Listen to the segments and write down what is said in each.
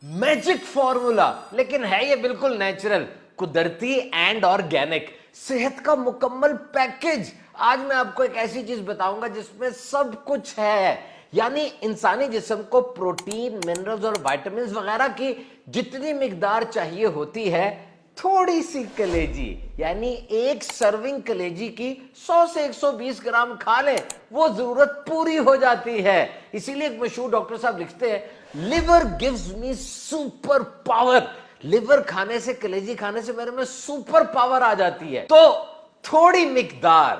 Magic formula, लेकिन है ये बिल्कुल नेचुरल, कुदरती एंड ऑर्गेनिक, सेहत का मुकम्मल पैकेज। आज मैं आपको एक ऐसी चीज बताऊंगा जिसमें सब कुछ है, यानी इंसानी जिस्म को प्रोटीन, मिनरल्स और विटामिन्स वगैरह की जितनी मिकदार चाहिए होती है, थोड़ी सी कलेजी यानी एक सर्विंग कलेजी की 100 से 120 ग्राम खा लें, वो जरूरत पूरी हो जाती है। इसीलिए एक मशहूर डॉक्टर साहब लिखते हैं, liver gives me super power. Liver खाने से, कलेजी खाने से मेरे में सुपर पावर आ जाती है। तो थोड़ी मिकदार,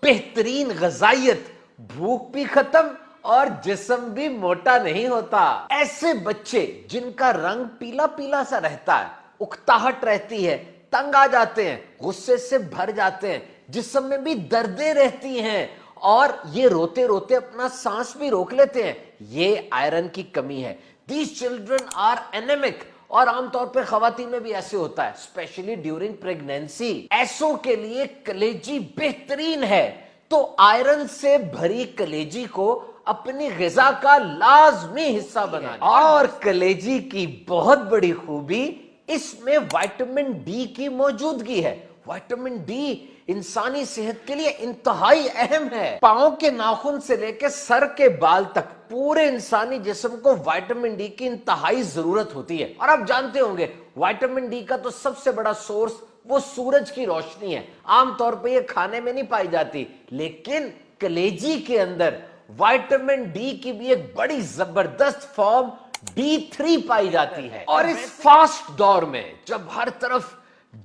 बेहतरीन गजाइत, भूख भी खत्म और जिस्म भी मोटा नहीं होता। ऐसे बच्चे जिनका रंग पीला पीला सा रहता है, उकताहट रहती है, तंग आ जाते हैं, गुस्से से भर जाते हैं, जिस्म में भी दर्दें रहती हैं और ये रोते रोते अपना सांस भी रोक लेते हैं, ये आयरन की कमी है। These children are anaemic. और आमतौर पर खवातीन में भी ऐसे होता है, स्पेशली ड्यूरिंग प्रेगनेंसी। ऐसों के लिए कलेजी बेहतरीन है। तो आयरन से भरी कलेजी को अपनी ग़िज़ा का लाजमी हिस्सा बनाना। और कलेजी की बहुत बड़ी खूबी इसमें विटामिन डी की मौजूदगी है। विटामिन डी इंसानी सेहत के लिए इंतहाई अहम है। पांव के नाखून से लेकर सर के बाल तक पूरे इंसानी जिस्म को विटामिन डी की इंतहाई जरूरत होती है। और आप जानते होंगे, विटामिन डी का तो सबसे बड़ा सोर्स वो सूरज की रोशनी है। आमतौर पर ये खाने में नहीं पाई जाती, लेकिन कलेजी के अंदर विटामिन डी की भी एक बड़ी जबरदस्त फॉर्म D3 पाई जाती है। और इस फास्ट दौर में जब हर तरफ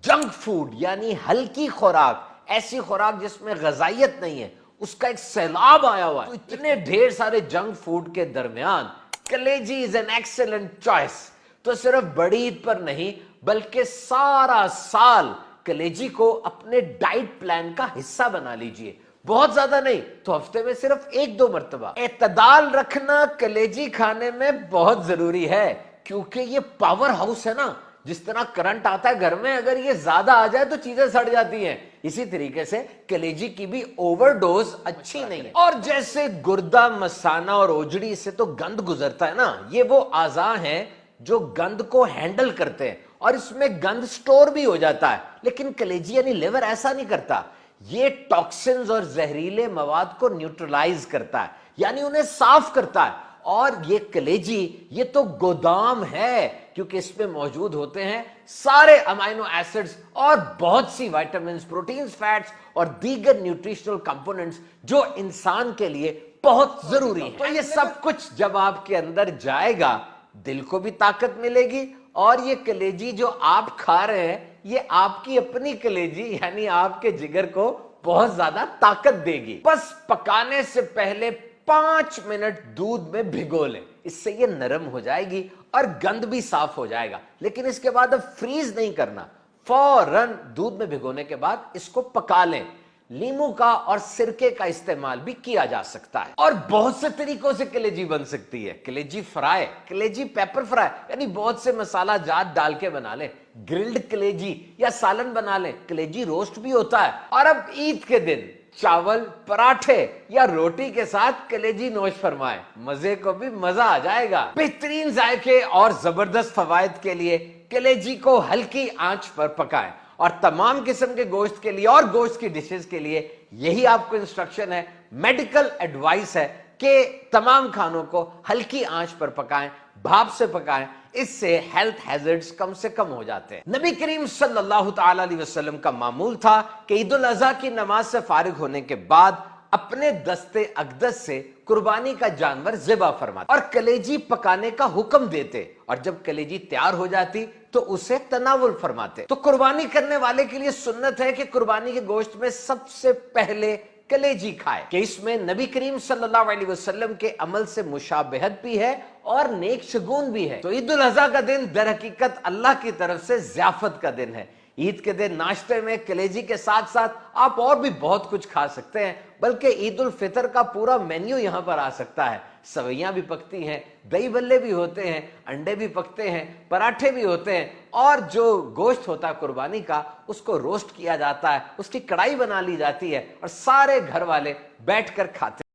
जंक फूड यानी हल्की खुराक, ऐसी खुराक जिसमें गजाइत नहीं है, उसका एक सैलाब आया हुआ है, तो इतने ढेर सारे जंक फूड के दरमियान कलेजी इज एन एक्सेलेंट चॉइस। तो सिर्फ बड़ी ईद पर नहीं, बल्कि सारा साल कलेजी को अपने डाइट प्लान का हिस्सा बना लीजिए। बहुत ज्यादा नहीं तो हफ्ते में सिर्फ 1-2 मर्तबा। एतदाल रखना कलेजी खाने में बहुत जरूरी है, क्योंकि ये पावर हाउस है ना। जिस तरह करंट आता है घर में, अगर ये ज्यादा आ जाए तो चीजें सड़ जाती हैं। इसी तरीके से कलेजी की भी ओवरडोज अच्छी नहीं है। और जैसे गुर्दा, मसाना और ओजड़ी से तो गंद गुजरता है ना, ये वो आज़ा हैं जो गंद को हैंडल करते हैं और इसमें गंद स्टोर भी हो जाता है। लेकिन कलेजी यानी लिवर ऐसा नहीं करता। ये टॉक्सिन्स और जहरीले मवाद को न्यूट्रलाइज करता है, यानी उन्हें साफ करता है। और ये कलेजी, ये तो गोदाम है, क्योंकि इसमें मौजूद होते हैं सारे अमाइनो एसिड्स और बहुत सी विटामिन्स, प्रोटीन्स, फैट्स और दीगर न्यूट्रिशनल कंपोनेंट्स जो इंसान के लिए बहुत जरूरी है। तो ये सब कुछ जब आपके अंदर जाएगा, दिल को भी ताकत मिलेगी। और ये कलेजी जो आप खा रहे हैं, ये आपकी अपनी कलेजी यानी आपके जिगर को बहुत ज्यादा ताकत देगी। बस पकाने से पहले 5 मिनट दूध में भिगो लें, इससे ये नरम हो जाएगी और गंद भी साफ हो जाएगा। लेकिन इसके बाद अब फ्रीज नहीं करना, फौरन दूध में भिगोने के बाद इसको पका लें। लीमू का और सिरके का इस्तेमाल भी किया जा सकता है। और बहुत से तरीकों से कलेजी बन सकती है। कलेजी फ्राई, कलेजी पेपर फ्राई यानी बहुत से मसाला जात डाल के बना लें, ग्रिल्ड कलेजी या सालन बना लें, कलेजी रोस्ट भी होता है। और अब ईद के दिन चावल, पराठे या रोटी के साथ कलेजी नोश फरमाएं, मजे को भी मजा आ जाएगा। बेहतरीन जायके और जबरदस्त फवायद के लिए कलेजी को हल्की आंच पर पकाएं। और तमाम किस्म के गोश्त के लिए और गोश्त की डिशेस के लिए यही आपको इंस्ट्रक्शन है, मेडिकल एडवाइस है कि तमाम खानों को हल्की आंच पर पकाएं, भाप से पकाएं। इससे हेल्थ हैजर्ड्स कम से कम हो जाते हैं। नबी करीम सल्लल्लाहु तआला अलैहि वसल्लम का मामूल था कि ईद उल अज़हा की नमाज से फारिग होने के बाद अपने दस्ते अक़दस से कुर्बानी का जानवर ज़िबा फरमाते और कलेजी पकाने का हुक्म देते। और जब कलेजी तैयार हो जाती तो उसे तनावुल फरमाते। तो कुर्बानी करने वाले के लिए सुन्नत है कि कुर्बानी के गोश्त में सबसे पहले कलेजी खाए, कि इसमें नबी करीम सल्लल्लाहु अलैहि वसल्लम के अमल से मुशाबहत भी है और नेक शगुन भी है। तो ईद उल अज़हा का दिन दर हकीकत अल्लाह की तरफ से ज़ियाफत का दिन है। ईद के दिन नाश्ते में कलेजी के साथ साथ आप और भी बहुत कुछ खा सकते हैं, बल्कि ईद उल फितर का पूरा मेन्यू यहां पर आ सकता है। सवैयां भी पकती हैं, दही बल्ले भी होते हैं, अंडे भी पकते हैं, पराठे भी होते हैं, और जो गोश्त होता है कुर्बानी का, उसको रोस्ट किया जाता है, उसकी कढ़ाई बना ली जाती है और सारे घर वाले बैठकर खाते हैं।